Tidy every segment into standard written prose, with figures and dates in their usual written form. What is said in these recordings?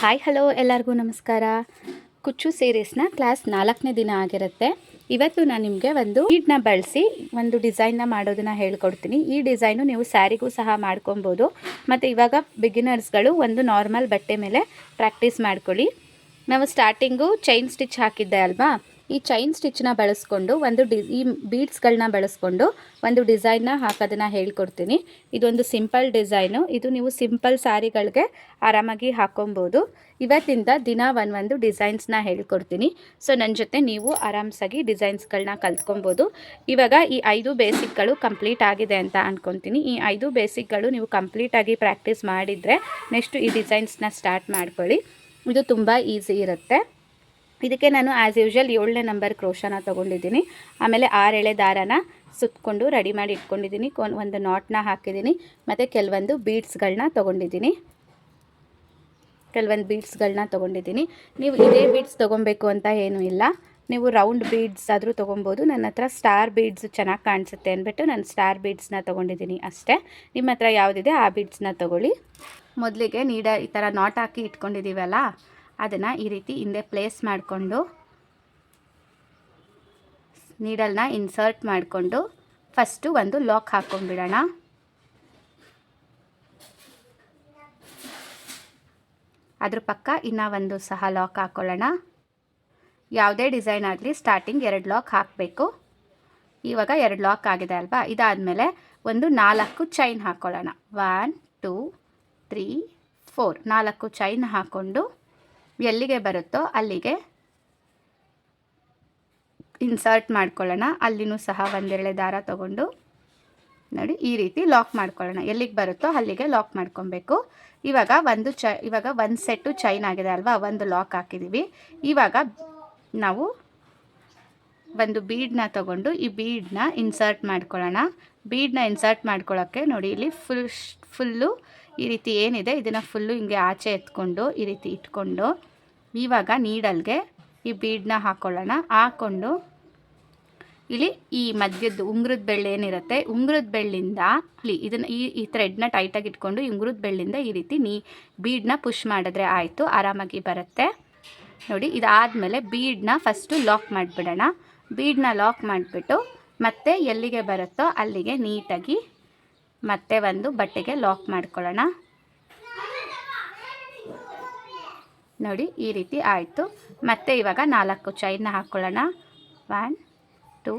Hi hello ಎಲ್ಲರಿಗೂ ನಮಸ್ಕಾರ. ಕುಚ್ಚು ಸೀರೀಸ್ನ ಕ್ಲಾಸ್ 4ನೇ ದಿನ ಆಗಿರುತ್ತೆ. ಇವತ್ತು ನಾನು ನಿಮಗೆ ಒಂದು ಬೀಡ್ನ ಬಳಸಿ ಒಂದು ಡಿಸೈನ್ನ ಮಾಡೋದನ್ನು ಹೇಳ್ಕೊಡ್ತೀನಿ. ಈ ಡಿಸೈನು ನೀವು ಸ್ಯಾರಿಗೂ ಸಹ ಮಾಡ್ಕೊಬೋದು. ಮತ್ತು ಇವಾಗ ಬಿಗಿನರ್ಸ್ಗಳು ಒಂದು ನಾರ್ಮಲ್ ಬಟ್ಟೆ ಮೇಲೆ ಪ್ರಾಕ್ಟೀಸ್ ಮಾಡ್ಕೊಳ್ಳಿ. ನಾವು ಸ್ಟಾರ್ಟಿಂಗು ಚೈನ್ ಸ್ಟಿಚ್ ಹಾಕಿದ್ದೆ ಅಲ್ವಾ, ಈ ಚೈನ್ ಸ್ಟಿಚ್ನ ಬಳಸ್ಕೊಂಡು ಈ ಬೀಡ್ಸ್ಗಳನ್ನ ಬಳಸ್ಕೊಂಡು ಒಂದು ಡಿಸೈನ್ನ ಹಾಕೋದನ್ನು ಹೇಳ್ಕೊಡ್ತೀನಿ. ಇದೊಂದು ಸಿಂಪಲ್ ಡಿಸೈನು. ಇದು ನೀವು ಸಿಂಪಲ್ ಸ್ಯಾರಿಗಳಿಗೆ ಆರಾಮಾಗಿ ಹಾಕೊಬೋದು. ಇವತ್ತಿಂದ ದಿನ ಒಂದು ಡಿಸೈನ್ಸ್ನ ಹೇಳ್ಕೊಡ್ತೀನಿ. ಸೊ ನನ್ನ ಜೊತೆ ನೀವು ಆರಾಮ್ಸಾಗಿ ಡಿಸೈನ್ಸ್ಗಳನ್ನ ಕಲ್ತ್ಕೊಬೋದು. ಇವಾಗ ಈ 5 ಬೇಸಿಕ್ಗಳು ಕಂಪ್ಲೀಟ್ ಆಗಿದೆ ಅಂತ ಅಂದ್ಕೊತೀನಿ. ಈ 5 ಬೇಸಿಕ್ಗಳು ನೀವು ಕಂಪ್ಲೀಟಾಗಿ ಪ್ರಾಕ್ಟೀಸ್ ಮಾಡಿದರೆ ನೆಕ್ಸ್ಟ್ ಈ ಡಿಸೈನ್ಸ್ನ ಸ್ಟಾರ್ಟ್ ಮಾಡ್ಕೊಳ್ಳಿ. ಇದು ತುಂಬ ಈಸಿ ಇರುತ್ತೆ. ಇದಕ್ಕೆ ನಾನು ಆ್ಯಸ್ ಯೂಶ್ವಲ್ 7ನೇ ನಂಬರ್ ಕ್ರೋಶನ ತೊಗೊಂಡಿದ್ದೀನಿ. ಆಮೇಲೆ 6 ಎಳೆ ದಾರನ ಸುತ್ತಕೊಂಡು ರೆಡಿ ಮಾಡಿ ಇಟ್ಕೊಂಡಿದ್ದೀನಿ. ಒಂದು ನಾಟ್ನ ಹಾಕಿದ್ದೀನಿ. ಮತ್ತು ಕೆಲವೊಂದು ಬೀಡ್ಸ್ಗಳನ್ನ ತೊಗೊಂಡಿದ್ದೀನಿ. ನೀವು ಇದೇ ಬೀಡ್ಸ್ ತೊಗೊಬೇಕು ಅಂತ ಏನೂ ಇಲ್ಲ. ನೀವು ರೌಂಡ್ ಬೀಡ್ಸ್ ಆದರೂ ತೊಗೊಬೋದು. ನನ್ನ ಹತ್ರ ಸ್ಟಾರ್ ಬೀಡ್ಸ್ ಚೆನ್ನಾಗಿ ಕಾಣಿಸುತ್ತೆ ಅಂದ್ಬಿಟ್ಟು ನಾನು ಸ್ಟಾರ್ ಬೀಡ್ಸ್ನ ತೊಗೊಂಡಿದ್ದೀನಿ ಅಷ್ಟೇ. ನಿಮ್ಮ ಹತ್ರ ಯಾವುದಿದೆ ಆ ಬೀಡ್ಸ್ನ ತೊಗೊಳ್ಳಿ. ಮೊದಲಿಗೆ ಈ ಥರ ನಾಟ್ ಹಾಕಿ ಇಟ್ಕೊಂಡಿದ್ದೀವಲ್ಲ, ಅದನ್ನು ಈ ರೀತಿ ಹಿಂದೆ ಪ್ಲೇಸ್ ಮಾಡಿಕೊಂಡು ನೀಡಲ್ನ ಇನ್ಸರ್ಟ್ ಮಾಡಿಕೊಂಡು ಫಸ್ಟು ಒಂದು ಲಾಕ್ ಹಾಕ್ಕೊಂಡ್ಬಿಡೋಣ. ಅದ್ರ ಪಕ್ಕ ಇನ್ನೂ ಒಂದು ಸಹ ಲಾಕ್ ಹಾಕ್ಕೊಳ್ಳೋಣ. ಯಾವುದೇ ಡಿಸೈನ್ ಆಗಲಿ ಸ್ಟಾರ್ಟಿಂಗ್ 2 ಲಾಕ್ ಹಾಕಬೇಕು. ಇವಾಗ 2 ಲಾಕ್ ಆಗಿದೆ ಅಲ್ವಾ, ಇದಾದಮೇಲೆ ಒಂದು 4 ಚೈನ್ ಹಾಕ್ಕೊಳ್ಳೋಣ. 1 2 3 4 4 ಚೈನ್ ಹಾಕ್ಕೊಂಡು ಎಲ್ಲಿಗೆ ಬರುತ್ತೋ ಅಲ್ಲಿಗೆ ಇನ್ಸರ್ಟ್ ಮಾಡ್ಕೊಳ್ಳೋಣ. ಅಲ್ಲಿನೂ ಸಹ ಒಂದೆರಳೆ ದಾರ ತಗೊಂಡು ನೋಡಿ ಈ ರೀತಿ ಲಾಕ್ ಮಾಡ್ಕೊಳ್ಳೋಣ. ಎಲ್ಲಿಗೆ ಬರುತ್ತೋ ಅಲ್ಲಿಗೆ ಲಾಕ್ ಮಾಡ್ಕೊಬೇಕು. ಇವಾಗ ಒಂದು ಸೆಟ್ಟು ಚೈನ್ ಆಗಿದೆ ಅಲ್ವಾ, ಒಂದು ಲಾಕ್ ಹಾಕಿದ್ದೀವಿ. ಇವಾಗ ನಾವು ಒಂದು ಬೀಡನ್ನ ತಗೊಂಡು ಈ ಬೀಡನ್ನ ಇನ್ಸರ್ಟ್ ಮಾಡ್ಕೊಳ್ಳೋಣ. ಬೀಡನ್ನ ಇನ್ಸರ್ಟ್ ಮಾಡ್ಕೊಳ್ಳೋಕ್ಕೆ ನೋಡಿ ಇಲ್ಲಿ ಫುಲ್ಲು ಈ ರೀತಿ ಏನಿದೆ ಇದನ್ನು ಫುಲ್ಲು ಹಿಂಗೆ ಆಚೆ ಎತ್ಕೊಂಡು ಈ ರೀತಿ ಇಟ್ಕೊಂಡು ಇವಾಗ ನೀಡಲ್ಗೆ ಈ ಬೀಡನ್ನ ಹಾಕ್ಕೊಳ್ಳೋಣ. ಹಾಕ್ಕೊಂಡು ಇಲ್ಲಿ ಈ ಮಧ್ಯದ ಉಂಗುರದ ಬೆಳ್ಳು ಏನಿರುತ್ತೆ, ಉಂಗುರದ ಬೆಳ್ಳಿಂದ ಇದನ್ನು ಈ ಥ್ರೆಡ್ನ ಟೈಟಾಗಿ ಇಟ್ಕೊಂಡು ಉಂಗುರದ ಬೆಳ್ಳಿಂದ ಈ ರೀತಿ ಬೀಡನ್ನ ಪುಷ್ ಮಾಡಿದ್ರೆ ಆಯಿತು, ಆರಾಮಾಗಿ ಬರುತ್ತೆ. ನೋಡಿ ಇದಾದಮೇಲೆ ಬೀಡನ್ನ ಫಸ್ಟು ಲಾಕ್ ಮಾಡಿಬಿಡೋಣ. ಬೀಡನ್ನ ಲಾಕ್ ಮಾಡಿಬಿಟ್ಟು ಮತ್ತೆ ಎಲ್ಲಿಗೆ ಬರುತ್ತೋ ಅಲ್ಲಿಗೆ ನೀಟಾಗಿ ಮತ್ತೆ ಒಂದು ಬಟ್ಟೆಗೆ ಲಾಕ್ ಮಾಡ್ಕೊಳ್ಳೋಣ. ನೋಡಿ ಈ ರೀತಿ ಆಯಿತು. ಮತ್ತೆ ಇವಾಗ 4 ಚೈನ್ನ ಹಾಕ್ಕೊಳ್ಳೋಣ. 1 2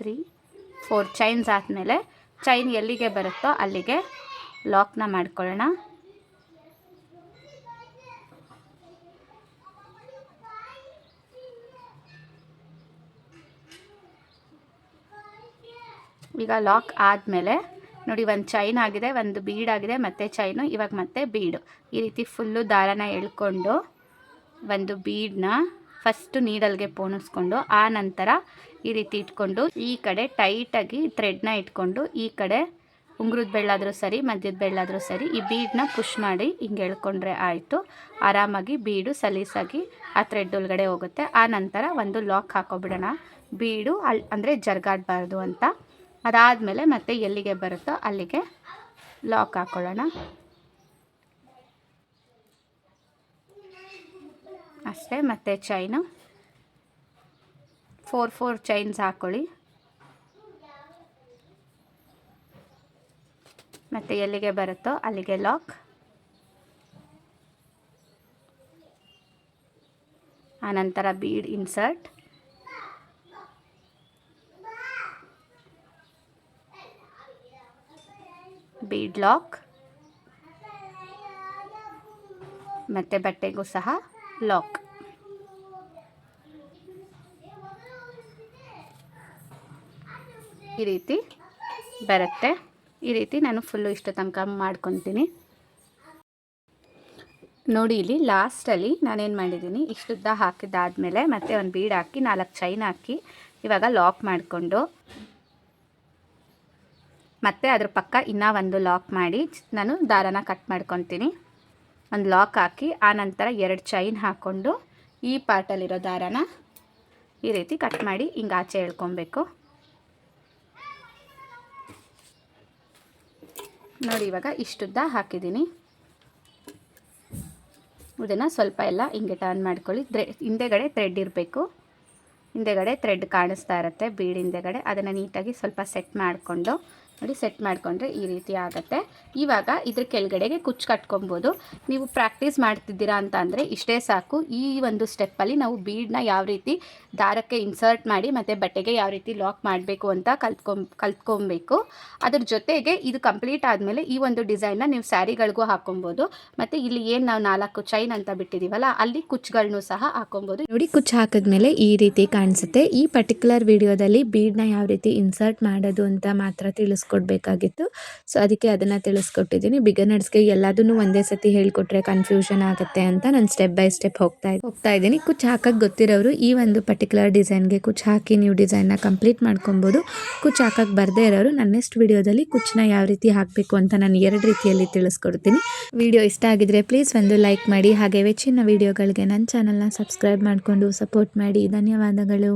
3 4 ಚೈನ್ಸ್ ಆದಮೇಲೆ ಚೈನ್ ಎಲ್ಲಿಗೆ ಬರುತ್ತೋ ಅಲ್ಲಿಗೆ ಲಾಕ್ನ ಮಾಡ್ಕೊಳ್ಳೋಣ. ಈಗ ಲಾಕ್ ಆದಮೇಲೆ ನೋಡಿ ಒಂದು ಚೈನ್ ಆಗಿದೆ, ಒಂದು ಬೀಡ್ ಆಗಿದೆ, ಮತ್ತೆ ಚೈನು, ಇವಾಗ ಮತ್ತೆ ಬೀಡು. ಈ ರೀತಿ ಫುಲ್ಲು ದಾರನ ಎಳ್ಕೊಂಡು ಒಂದು ಬೀಡನ್ನ ಫಸ್ಟು ನೀಡಲ್ಗೆ ಪೋಣಿಸ್ಕೊಂಡು ಆ ನಂತರ ಈ ರೀತಿ ಇಟ್ಕೊಂಡು ಈ ಕಡೆ ಟೈಟಾಗಿ ಥ್ರೆಡ್ನ ಇಟ್ಕೊಂಡು ಈ ಕಡೆ ಉಂಗುರದ ಬೆಳ್ಳಾದರೂ ಸರಿ ಮಧ್ಯದ ಬೆಳ್ಳಾದರೂ ಸರಿ ಈ ಬೀಡನ್ನ ಪುಷ್ ಮಾಡಿ ಹಿಂಗೆ ಎಳ್ಕೊಂಡ್ರೆ ಆಯಿತು. ಆರಾಮಾಗಿ ಬೀಡು ಸಲೀಸಾಗಿ ಆ ಥ್ರೆಡ್ ಒಳಗಡೆ ಹೋಗುತ್ತೆ. ಆ ನಂತರ ಒಂದು ಲಾಕ್ ಹಾಕೋಬಿಡೋಣ. ಬೀಡು ಅಂದರೆ ಜರ್ಗಾಡಬಾರ್ದು ಅಂತ. ಅದಾದಮೇಲೆ ಮತ್ತೆ ಎಲ್ಲಿಗೆ ಬರುತ್ತೋ ಅಲ್ಲಿಗೆ ಲಾಕ್ ಹಾಕ್ಕೊಳ್ಳೋಣ ಅಷ್ಟೇ. ಮತ್ತು ಚೈನು 4 ಚೈನ್ಸ್ ಹಾಕ್ಕೊಳ್ಳಿ. ಮತ್ತು ಎಲ್ಲಿಗೆ ಬರುತ್ತೋ ಅಲ್ಲಿಗೆ ಲಾಕ್. ಆನಂತರ ಬೀಡ್ ಇನ್ಸರ್ಟ್, ಬೀಡ್ ಲಾಕ್, ಮತ್ತು ಬಟ್ಟೆಗೂ ಸಹ ಲಾಕ್. ಈ ರೀತಿ ಬರುತ್ತೆ. ಈ ರೀತಿ ನಾನು ಫುಲ್ಲು ಇಷ್ಟು ತನಕ ಮಾಡ್ಕೊತೀನಿ. ನೋಡಿ ಇಲ್ಲಿ ಲಾಸ್ಟಲ್ಲಿ ನಾನೇನು ಮಾಡಿದ್ದೀನಿ, ಇಷ್ಟುದ್ದ ಹಾಕಿದ್ದಾದಮೇಲೆ ಮತ್ತೆ ಒಂದು ಬೀಡ್ ಹಾಕಿ 4 ಚೈನ್ ಹಾಕಿ ಇವಾಗ ಲಾಕ್ ಮಾಡಿಕೊಂಡು ಮತ್ತೆ ಅದ್ರ ಪಕ್ಕ ಇನ್ನೂ ಒಂದು ಲಾಕ್ ಮಾಡಿ ನಾನು ದಾರನ ಕಟ್ ಮಾಡ್ಕೊತೀನಿ. ಒಂದು ಲಾಕ್ ಹಾಕಿ ಆನಂತರ 2 ಚೈನ್ ಹಾಕ್ಕೊಂಡು ಈ ಪಾರ್ಟಲ್ಲಿರೋ ದಾರನ ಈ ರೀತಿ ಕಟ್ ಮಾಡಿ ಹಿಂಗೆ ಆಚೆ ಎಳ್ಕೊಬೇಕು. ನೋಡಿ ಇವಾಗ ಇಷ್ಟುದ್ದ ಹಾಕಿದ್ದೀನಿ. ಇದನ್ನು ಸ್ವಲ್ಪ ಎಲ್ಲ ಹಿಂಗೆ ಟರ್ನ್ ಮಾಡ್ಕೊಳ್ಳಿ. ಹಿಂದೆಗಡೆ ಥ್ರೆಡ್ ಇರಬೇಕು, ಹಿಂದೆಗಡೆ ಥ್ರೆಡ್ ಕಾಣಿಸ್ತಾ ಇರುತ್ತೆ ಬೀಡ್ ಹಿಂದೆಗಡೆ. ಅದನ್ನು ನೀಟಾಗಿ ಸ್ವಲ್ಪ ಸೆಟ್ ಮಾಡಿಕೊಂಡು ನೋಡಿ, ಸೆಟ್ ಮಾಡಿಕೊಂಡ್ರೆ ಈ ರೀತಿ ಆಗುತ್ತೆ. ಇವಾಗ ಇದ್ರ ಕೆಳಗಡೆಗೆ ಕುಚ್ಚು ಕಟ್ಕೊಬೋದು. ನೀವು ಪ್ರಾಕ್ಟೀಸ್ ಮಾಡ್ತಿದ್ದೀರಾ ಅಂತ ಅಂದರೆ ಇಷ್ಟೇ ಸಾಕು. ಈ ಒಂದು ಸ್ಟೆಪ್ಪಲ್ಲಿ ನಾವು ಬೀಡನ್ನ ಯಾವ ರೀತಿ ದಾರಕ್ಕೆ ಇನ್ಸರ್ಟ್ ಮಾಡಿ ಮತ್ತು ಬಟ್ಟೆಗೆ ಯಾವ ರೀತಿ ಲಾಕ್ ಮಾಡಬೇಕು ಅಂತ ಕಲ್ತ್ಕೊಬೇಕು. ಅದ್ರ ಜೊತೆಗೆ ಇದು ಕಂಪ್ಲೀಟ್ ಆದಮೇಲೆ ಈ ಒಂದು ಡಿಸೈನ್ನ ನೀವು ಸ್ಯಾರಿಗಳಿಗೂ ಹಾಕೊಬೋದು. ಮತ್ತು ಇಲ್ಲಿ ಏನು ನಾವು 4 ಚೈನ್ ಅಂತ ಬಿಟ್ಟಿದ್ದೀವಲ್ಲ, ಅಲ್ಲಿ ಕುಚ್ಚುಗಳನ್ನೂ ಸಹ ಹಾಕೊಬೋದು. ನೋಡಿ, ಕುಚ್ಚು ಹಾಕಿದ್ಮೇಲೆ ಈ ರೀತಿ ಕಾಣಿಸುತ್ತೆ. ಈ ಪರ್ಟಿಕ್ಯುಲರ್ ವಿಡಿಯೋದಲ್ಲಿ ಬೀಡ್ನ ಯಾವ ರೀತಿ ಇನ್ಸರ್ಟ್ ಮಾಡೋದು ಅಂತ ಮಾತ್ರ ತಿಳಿಸ್ಕೊಡ್ಬೇಕಾಗಿತ್ತು. ಸೊ ಅದಕ್ಕೆ ಅದನ್ನು ತಿಳಿಸ್ಕೊಟ್ಟಿದ್ದೀನಿ. ಬಿಗನರ್ಸ್ಗೆ ಎಲ್ಲದನ್ನು ಒಂದೇ ಸತಿ ಹೇಳ್ಕೊಟ್ರೆ ಕನ್ಫ್ಯೂಷನ್ ಆಗುತ್ತೆ ಅಂತ ನಾನು ಸ್ಟೆಪ್ ಬೈ ಸ್ಟೆಪ್ ಹೋಗ್ತಾ ಇದ್ದೀನಿ. ಕುಚ್ಚು ಹಾಕಕ್ಕೆ ಗೊತ್ತಿರೋರು ಈ ಒಂದು ಪರ್ಟಿಕ್ಯುಲರ್ ಡಿಸೈನ್ಗೆ ಕುಚ್ಚು ಹಾಕಿ ನೀವು ಡಿಸೈನ್ನ ಕಂಪ್ಲೀಟ್ ಮಾಡ್ಕೊಬೋದು. ಕುಚ್ಚು ಹಾಕಕ್ಕೆ ಬರದೇ ಇರೋರು ನನ್ನ ನೆಕ್ಸ್ಟ್ ವಿಡಿಯೋದಲ್ಲಿ ಕುಚ್ಚನ್ನ ಯಾವ ರೀತಿ ಹಾಕಬೇಕು ಅಂತ ನಾನು 2 ರೀತಿಯಲ್ಲಿ ತಿಳಿಸ್ಕೊಡ್ತೀನಿ. ವಿಡಿಯೋ ಇಷ್ಟ ಆಗಿದ್ರೆ ಪ್ಲೀಸ್ ಒಂದು ಲೈಕ್ ಮಾಡಿ. ಹಾಗೆ ಹೆಚ್ಚಿನ ವಿಡಿಯೋಗಳಿಗೆ ನನ್ನ ಚಾನಲ್ನ ಸಬ್ಸ್ಕ್ರೈಬ್ ಮಾಡಿಕೊಂಡು ಸಪೋರ್ಟ್ ಮಾಡಿ. ಧನ್ಯವಾದಗಳು.